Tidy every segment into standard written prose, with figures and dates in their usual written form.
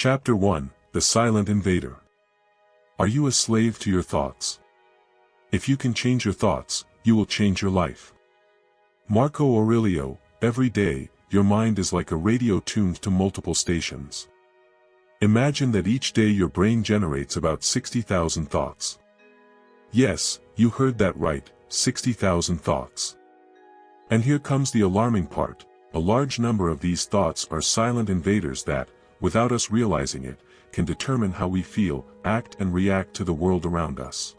Chapter 1, The Silent Invader. Are you a slave to your thoughts? If you can change your thoughts, you will change your life. Marco Aurelio. Every day, your mind is like a radio tuned to multiple stations. Imagine that each day your brain generates about 60,000 thoughts. Yes, you heard that right, 60,000 thoughts. And here comes the alarming part. A large number of these thoughts are silent invaders that, without us realizing it, can determine how we feel, act and react to the world around us.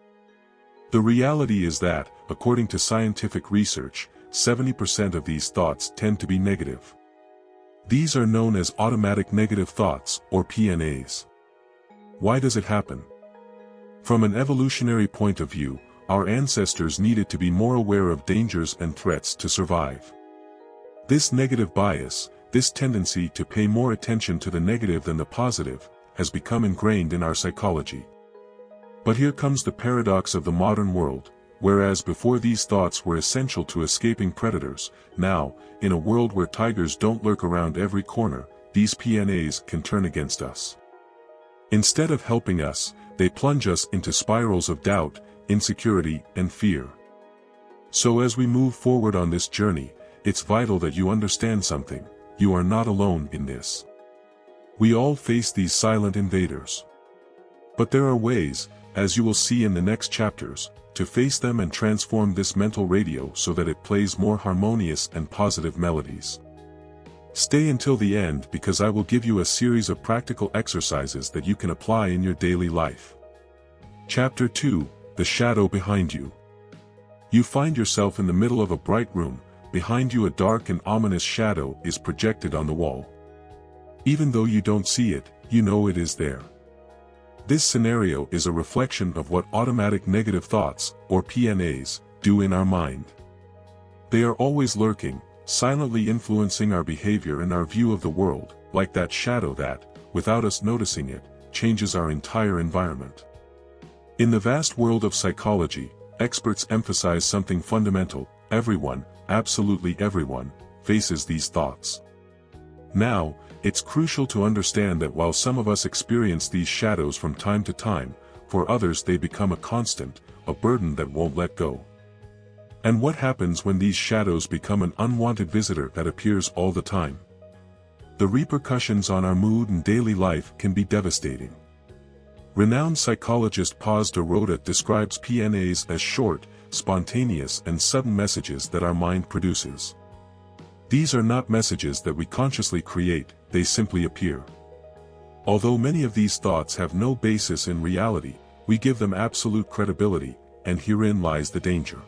The reality is that, according to scientific research, 70% of these thoughts tend to be negative. These are known as automatic negative thoughts, or PNAs. Why does it happen? From an evolutionary point of view, our ancestors needed to be more aware of dangers and threats to survive. This negative bias, this tendency to pay more attention to the negative than the positive, has become ingrained in our psychology. But here comes the paradox of the modern world. Whereas before these thoughts were essential to escaping predators, now, in a world where tigers don't lurk around every corner, these PNAs can turn against us. Instead of helping us, they plunge us into spirals of doubt, insecurity, and fear. So as we move forward on this journey, it's vital that you understand something: you are not alone in this. We all face these silent invaders. But there are ways, as you will see in the next chapters, to face them and transform this mental radio so that it plays more harmonious and positive melodies. Stay until the end because I will give you a series of practical exercises that you can apply in your daily life. Chapter 2, The Shadow Behind You. You find yourself in the middle of a bright room. Behind you a dark and ominous shadow is projected on the wall. Even though you don't see it, you know it is there. This scenario is a reflection of what automatic negative thoughts, or PNAs, do in our mind. They are always lurking, silently influencing our behavior and our view of the world, like that shadow that, without us noticing it, changes our entire environment. In the vast world of psychology, experts emphasize something fundamental: everyone, absolutely everyone, faces these thoughts. Now, it's crucial to understand that while some of us experience these shadows from time to time, for others they become a constant, a burden that won't let go. And what happens when these shadows become an unwanted visitor that appears all the time? The repercussions on our mood and daily life can be devastating. Renowned psychologist Paz de Roda describes PNAs as short, spontaneous and sudden messages that our mind produces. These are not messages that we consciously create, they simply appear. Although many of these thoughts have no basis in reality, we give them absolute credibility, and herein lies the danger.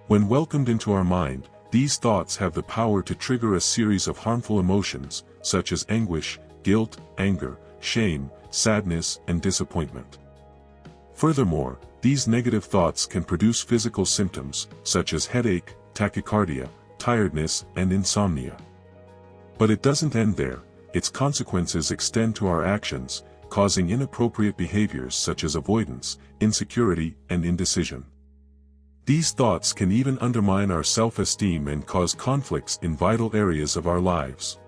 When welcomed into our mind, these thoughts have the power to trigger a series of harmful emotions, such as anguish, guilt, anger, shame, sadness, and disappointment. Furthermore, these negative thoughts can produce physical symptoms, such as headache, tachycardia, tiredness, and insomnia. But it doesn't end there. Its consequences extend to our actions, causing inappropriate behaviors such as avoidance, insecurity, and indecision. These thoughts can even undermine our self-esteem and cause conflicts in vital areas of our lives.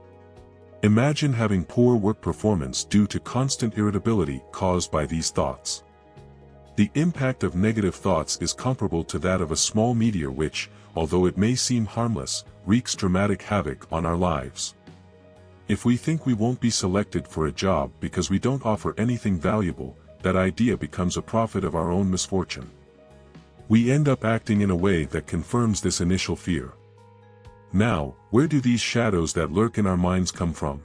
Imagine having poor work performance due to constant irritability caused by these thoughts. The impact of negative thoughts is comparable to that of a small meteor which, although it may seem harmless, wreaks dramatic havoc on our lives. If we think we won't be selected for a job because we don't offer anything valuable, that idea becomes a prophet of our own misfortune. We end up acting in a way that confirms this initial fear. Now, where do these shadows that lurk in our minds come from?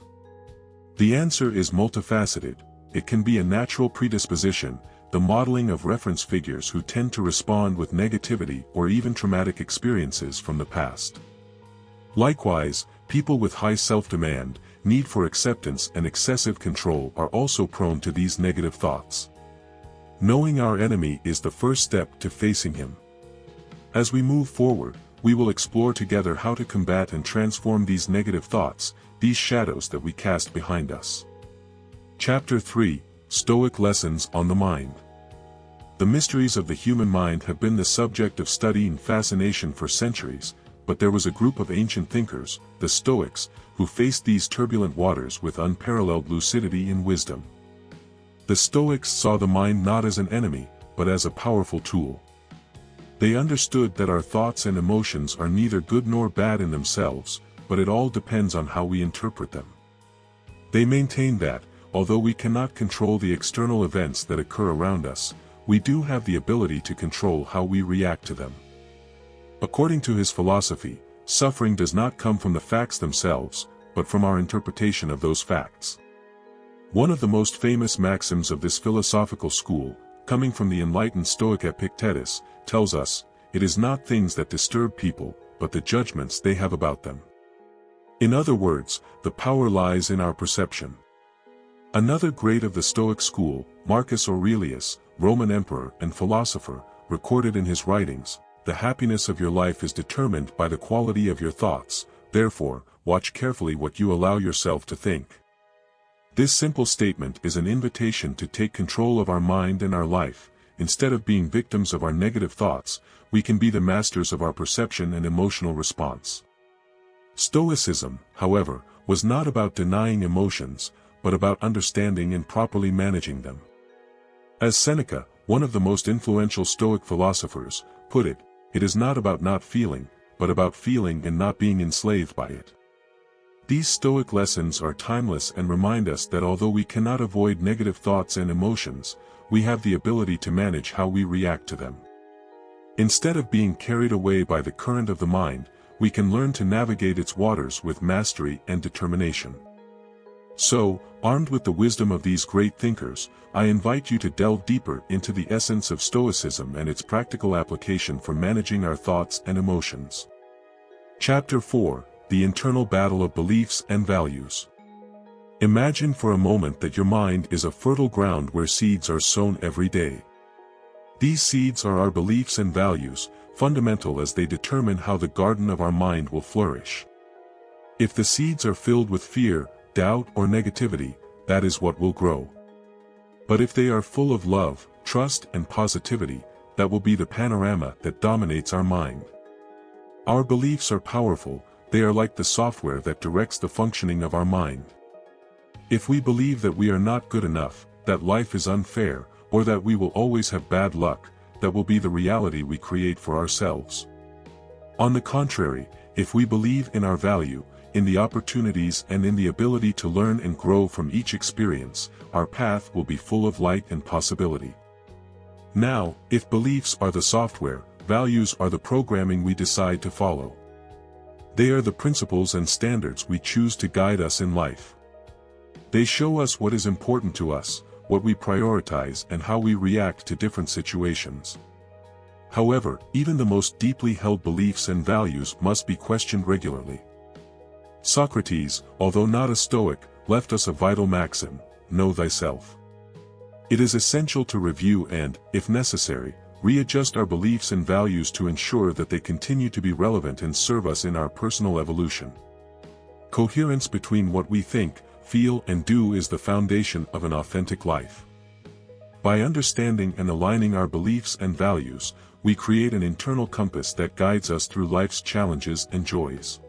The answer is multifaceted. It can be a natural predisposition, the modeling of reference figures who tend to respond with negativity or even traumatic experiences from the past. Likewise, people with high self-demand, need for acceptance and excessive control are also prone to these negative thoughts. Knowing our enemy is the first step to facing him. As we move forward, we will explore together how to combat and transform these negative thoughts, these shadows that we cast behind us. Chapter 3, Stoic Lessons on the Mind. The mysteries of the human mind have been the subject of study and fascination for centuries, but there was a group of ancient thinkers, the Stoics, who faced these turbulent waters with unparalleled lucidity and wisdom. The Stoics saw the mind not as an enemy, but as a powerful tool. They understood that our thoughts and emotions are neither good nor bad in themselves, but it all depends on how we interpret them. They maintained that, although we cannot control the external events that occur around us, we do have the ability to control how we react to them. According to his philosophy, suffering does not come from the facts themselves, but from our interpretation of those facts. One of the most famous maxims of this philosophical school, coming from the enlightened Stoic Epictetus, tells us, "It is not things that disturb people, but the judgments they have about them." In other words, the power lies in our perception. Another great of the Stoic school, Marcus Aurelius, Roman emperor and philosopher, recorded in his writings, "The happiness of your life is determined by the quality of your thoughts, therefore, watch carefully what you allow yourself to think." This simple statement is an invitation to take control of our mind and our life. Instead of being victims of our negative thoughts, we can be the masters of our perception and emotional response. Stoicism, however, was not about denying emotions, but about understanding and properly managing them. As Seneca, one of the most influential Stoic philosophers, put it, "It is not about not feeling, but about feeling and not being enslaved by it." These Stoic lessons are timeless and remind us that although we cannot avoid negative thoughts and emotions, we have the ability to manage how we react to them. Instead of being carried away by the current of the mind, we can learn to navigate its waters with mastery and determination. So, armed with the wisdom of these great thinkers, I invite you to delve deeper into the essence of Stoicism and its practical application for managing our thoughts and emotions. Chapter 4: The Internal Battle of Beliefs and Values. Imagine for a moment that your mind is a fertile ground where seeds are sown every day. These seeds are our beliefs and values, fundamental as they determine how the garden of our mind will flourish. If the seeds are filled with fear, doubt, or negativity, that is what will grow. But if they are full of love, trust, and positivity, that will be the panorama that dominates our mind. Our beliefs are powerful. They are like the software that directs the functioning of our mind. If we believe that we are not good enough, that life is unfair, or that we will always have bad luck, that will be the reality we create for ourselves. On the contrary, if we believe in our value, in the opportunities and in the ability to learn and grow from each experience, our path will be full of light and possibility. Now, if beliefs are the software, values are the programming we decide to follow. They are the principles and standards we choose to guide us in life. They show us what is important to us, what we prioritize, and how we react to different situations. However, even the most deeply held beliefs and values must be questioned regularly. Socrates, although not a Stoic, left us a vital maxim: know thyself. It is essential to review and, if necessary, readjust our beliefs and values to ensure that they continue to be relevant and serve us in our personal evolution. Coherence between what we think, feel, and do is the foundation of an authentic life. By understanding and aligning our beliefs and values, we create an internal compass that guides us through life's challenges and joys.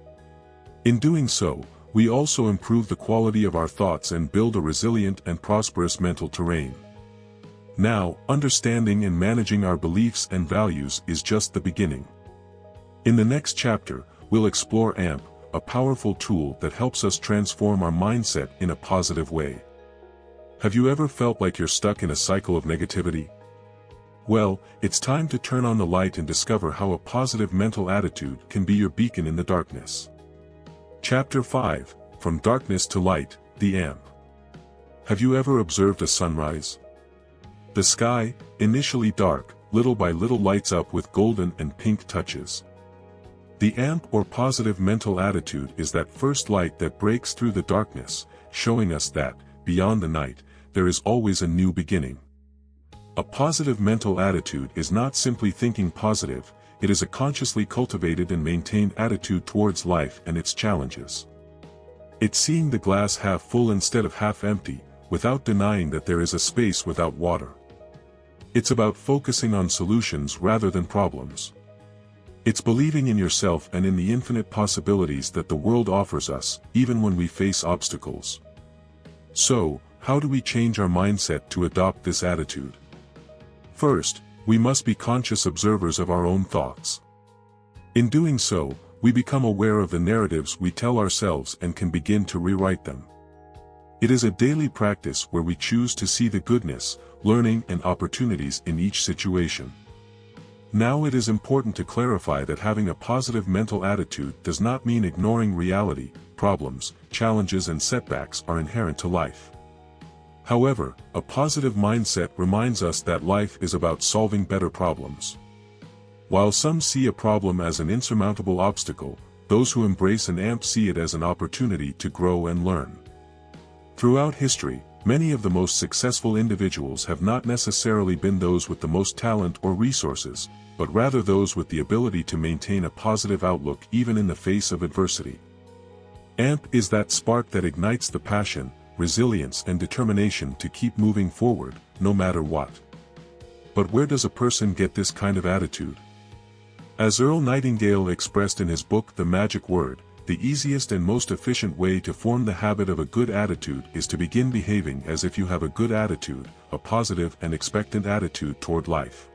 In doing so, we also improve the quality of our thoughts and build a resilient and prosperous mental terrain. Now, understanding and managing our beliefs and values is just the beginning. In the next chapter, we'll explore AMP, a powerful tool that helps us transform our mindset in a positive way. Have you ever felt like you're stuck in a cycle of negativity? Well, it's time to turn on the light and discover how a positive mental attitude can be your beacon in the darkness. Chapter 5: From Darkness to Light, the AMP. Have you ever observed a sunrise? The sky, initially dark, little by little lights up with golden and pink touches. The AMP, or positive mental attitude, is that first light that breaks through the darkness, showing us that, beyond the night, there is always a new beginning. A positive mental attitude is not simply thinking positive, it is a consciously cultivated and maintained attitude towards life and its challenges. It's seeing the glass half full instead of half empty, without denying that there is a space without water. It's about focusing on solutions rather than problems. It's believing in yourself and in the infinite possibilities that the world offers us, even when we face obstacles. So, how do we change our mindset to adopt this attitude? First, we must be conscious observers of our own thoughts. In doing so, we become aware of the narratives we tell ourselves and can begin to rewrite them. It is a daily practice where we choose to see the goodness, learning and opportunities in each situation. Now it is important to clarify that having a positive mental attitude does not mean ignoring reality. Problems, challenges and setbacks are inherent to life. However, a positive mindset reminds us that life is about solving better problems. While some see a problem as an insurmountable obstacle, those who embrace an AMP see it as an opportunity to grow and learn. Throughout history, many of the most successful individuals have not necessarily been those with the most talent or resources, but rather those with the ability to maintain a positive outlook even in the face of adversity. AMP is that spark that ignites the passion, resilience and determination to keep moving forward, no matter what. But where does a person get this kind of attitude? As Earl Nightingale expressed in his book The Magic Word, the easiest and most efficient way to form the habit of a good attitude is to begin behaving as if you have a good attitude, a positive and expectant attitude toward life.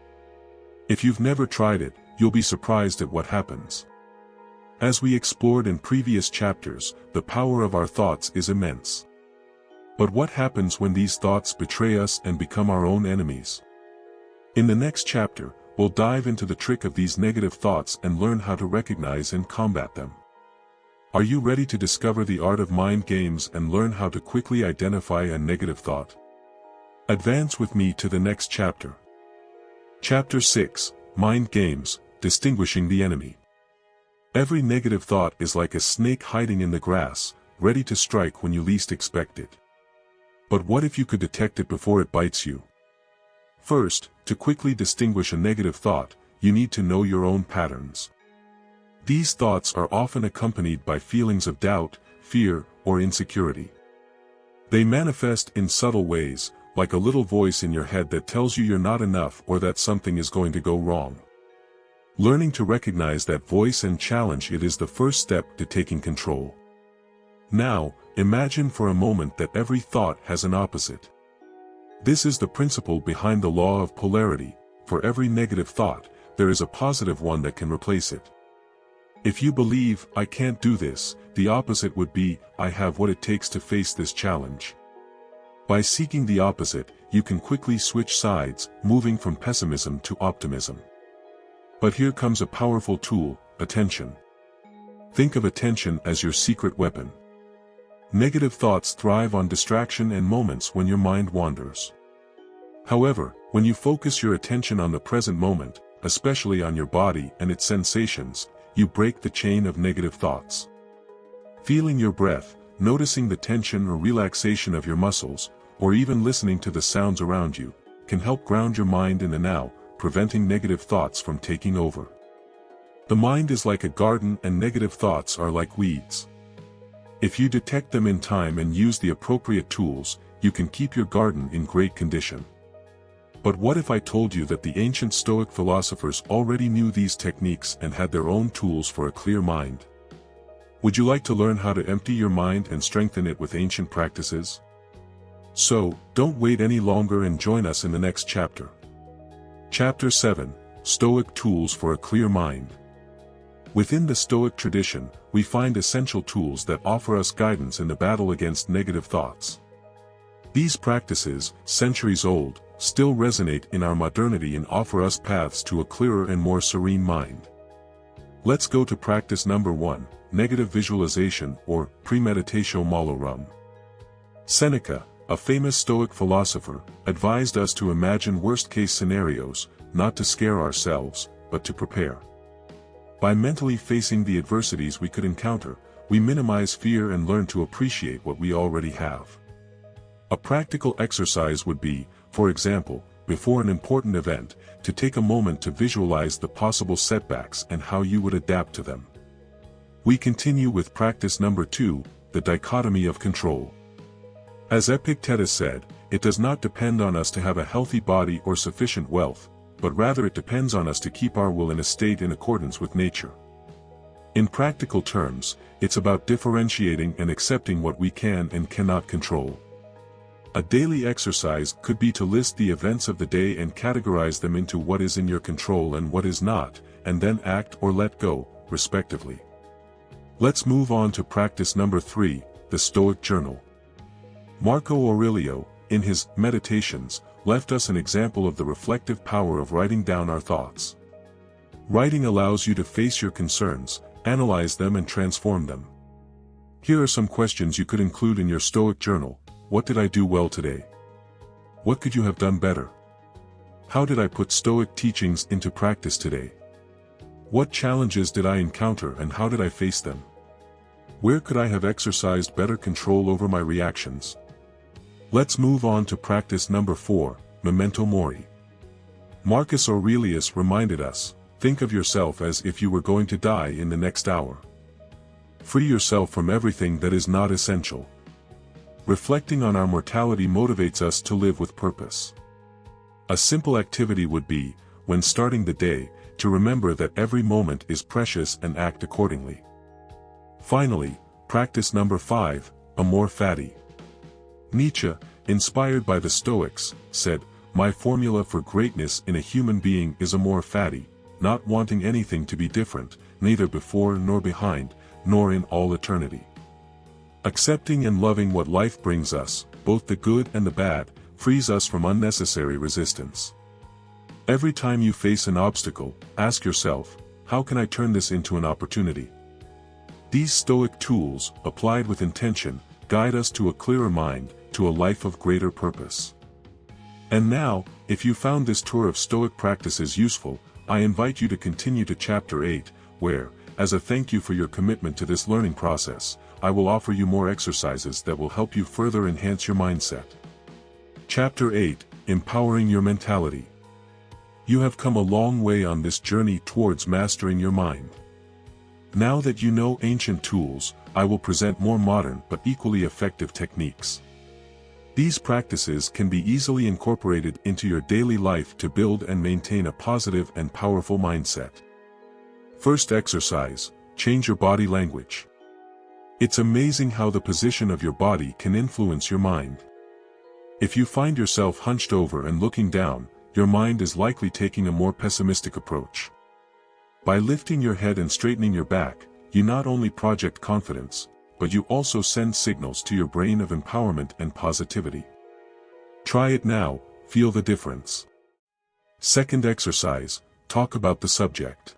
If you've never tried it, you'll be surprised at what happens. As we explored in previous chapters, the power of our thoughts is immense. But what happens when these thoughts betray us and become our own enemies? In the next chapter, we'll dive into the trick of these negative thoughts and learn how to recognize and combat them. Are you ready to discover the art of mind games and learn how to quickly identify a negative thought? Advance with me to the next chapter. Chapter 6, Mind Games, Distinguishing the Enemy. Every negative thought is like a snake hiding in the grass, ready to strike when you least expect it. But what if you could detect it before it bites you? First, to quickly distinguish a negative thought, you need to know your own patterns. These thoughts are often accompanied by feelings of doubt, fear, or insecurity. They manifest in subtle ways, like a little voice in your head that tells you you're not enough or that something is going to go wrong. Learning to recognize that voice and challenge it is the first step to taking control. Now, imagine for a moment that every thought has an opposite. This is the principle behind the law of polarity. For every negative thought, there is a positive one that can replace it. If you believe, I can't do this, the opposite would be, I have what it takes to face this challenge. By seeking the opposite, you can quickly switch sides, moving from pessimism to optimism. But here comes a powerful tool, attention. Think of attention as your secret weapon. Negative thoughts thrive on distraction and moments when your mind wanders. However, when you focus your attention on the present moment, especially on your body and its sensations, you break the chain of negative thoughts. Feeling your breath, noticing the tension or relaxation of your muscles, or even listening to the sounds around you, can help ground your mind in the now, preventing negative thoughts from taking over. The mind is like a garden and negative thoughts are like weeds. If you detect them in time and use the appropriate tools, you can keep your garden in great condition. But what if I told you that the ancient Stoic philosophers already knew these techniques and had their own tools for a clear mind? Would you like to learn how to empty your mind and strengthen it with ancient practices? So, don't wait any longer and join us in the next chapter. Chapter 7, Stoic Tools for a Clear Mind. Within the Stoic tradition, we find essential tools that offer us guidance in the battle against negative thoughts. These practices, centuries old, still resonate in our modernity and offer us paths to a clearer and more serene mind. Let's go to practice number 1, negative visualization or premeditatio malorum. Seneca, a famous Stoic philosopher, advised us to imagine worst-case scenarios, not to scare ourselves, but to prepare. By mentally facing the adversities we could encounter, we minimize fear and learn to appreciate what we already have. A practical exercise would be, for example, before an important event, to take a moment to visualize the possible setbacks and how you would adapt to them. We continue with practice number 2, the dichotomy of control. As Epictetus said, it does not depend on us to have a healthy body or sufficient wealth, but rather it depends on us to keep our will in a state in accordance with nature. In practical terms, it's about differentiating and accepting what we can and cannot control. A daily exercise could be to list the events of the day and categorize them into what is in your control and what is not, and then act or let go, respectively. Let's move on to practice number 3, the Stoic Journal. Marco Aurelio, in his Meditations, left us an example of the reflective power of writing down our thoughts. Writing allows you to face your concerns, analyze them and transform them. Here are some questions you could include in your Stoic journal. What did I do well today? What could you have done better? How did I put Stoic teachings into practice today? What challenges did I encounter and how did I face them? Where could I have exercised better control over my reactions? Let's move on to practice number 4, Memento Mori. Marcus Aurelius reminded us, think of yourself as if you were going to die in the next hour. Free yourself from everything that is not essential. Reflecting on our mortality motivates us to live with purpose. A simple activity would be, when starting the day, to remember that every moment is precious and act accordingly. Finally, practice number 5, Amor Fati. Nietzsche, inspired by the Stoics, said, "My formula for greatness in a human being is amor fati, not wanting anything to be different, neither before nor behind, nor in all eternity." Accepting and loving what life brings us, both the good and the bad, frees us from unnecessary resistance. Every time you face an obstacle, ask yourself, how can I turn this into an opportunity? These Stoic tools, applied with intention, guide us to a clearer mind, to a life of greater purpose. And now, if you found this tour of Stoic practices useful, I invite you to continue to Chapter 8, where, as a thank you for your commitment to this learning process, I will offer you more exercises that will help you further enhance your mindset. Chapter 8, Empowering Your Mentality. You have come a long way on this journey towards mastering your mind. Now that you know ancient tools, I will present more modern but equally effective techniques. These practices can be easily incorporated into your daily life to build and maintain a positive and powerful mindset. First exercise, change your body language. It's amazing how the position of your body can influence your mind. If you find yourself hunched over and looking down, your mind is likely taking a more pessimistic approach. By lifting your head and straightening your back, you not only project confidence, but you also send signals to your brain of empowerment and positivity. Try it now, feel the difference. Second exercise, talk about the subject.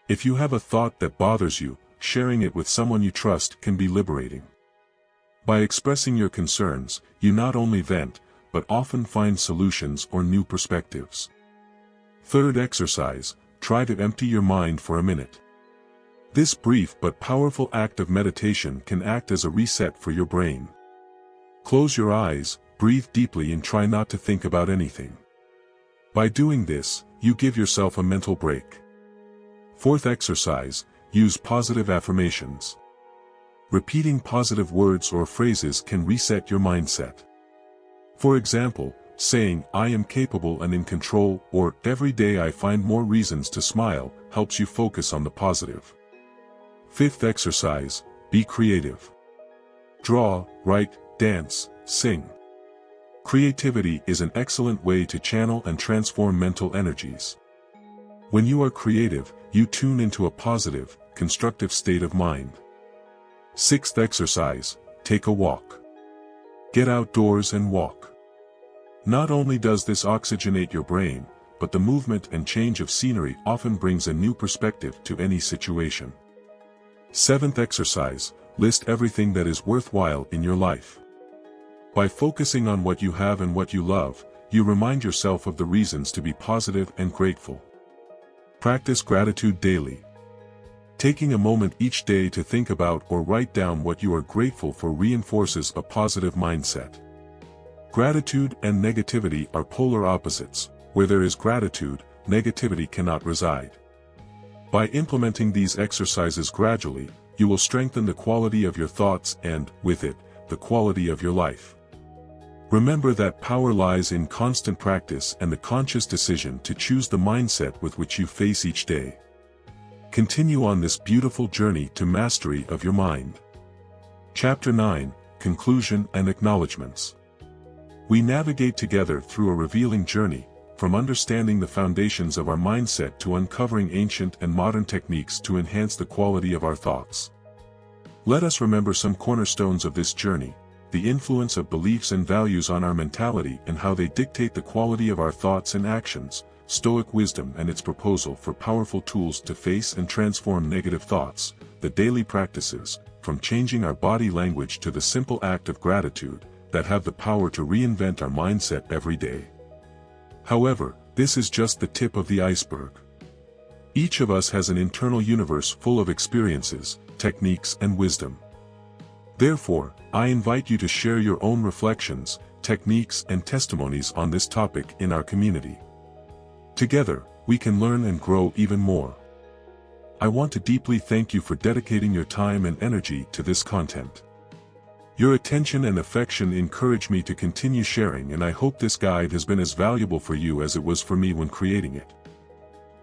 If you have a thought that bothers you, sharing it with someone you trust can be liberating. By expressing your concerns, you not only vent, but often find solutions or new perspectives. Third exercise, try to empty your mind for a minute. This brief but powerful act of meditation can act as a reset for your brain. Close your eyes, breathe deeply and try not to think about anything. By doing this, you give yourself a mental break. Fourth exercise, use positive affirmations. Repeating positive words or phrases can reset your mindset. For example, saying, "I am capable and in control," or "Every day I find more reasons to smile," helps you focus on the positive. Fifth exercise, be creative. Draw, write, dance, sing. Creativity is an excellent way to channel and transform mental energies. When you are creative, you tune into a positive, constructive state of mind. Sixth exercise, take a walk. Get outdoors and walk. Not only does this oxygenate your brain, but the movement and change of scenery often brings a new perspective to any situation. Seventh exercise, list everything that is worthwhile in your life. By focusing on what you have and what you love, you remind yourself of the reasons to be positive and grateful. Practice gratitude daily. Taking a moment each day to think about or write down what you are grateful for reinforces a positive mindset. Gratitude and negativity are polar opposites. Where there is gratitude, negativity cannot reside. By implementing these exercises gradually, you will strengthen the quality of your thoughts and, with it, the quality of your life. Remember that power lies in constant practice and the conscious decision to choose the mindset with which you face each day. Continue on this beautiful journey to mastery of your mind. Chapter 9, Conclusion and Acknowledgements. We navigate together through a revealing journey, from understanding the foundations of our mindset to uncovering ancient and modern techniques to enhance the quality of our thoughts. Let us remember some cornerstones of this journey: the influence of beliefs and values on our mentality and how they dictate the quality of our thoughts and actions, Stoic wisdom and its proposal for powerful tools to face and transform negative thoughts, the daily practices, from changing our body language to the simple act of gratitude, that have the power to reinvent our mindset every day. However, this is just the tip of the iceberg. Each of us has an internal universe full of experiences, techniques and wisdom. Therefore, I invite you to share your own reflections, techniques and testimonies on this topic in our community. Together, we can learn and grow even more. I want to deeply thank you for dedicating your time and energy to this content. Your attention and affection encourage me to continue sharing, and I hope this guide has been as valuable for you as it was for me when creating it.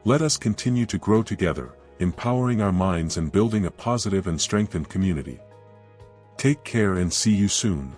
Let us continue to grow together, empowering our minds and building a positive and strengthened community. Take care and see you soon.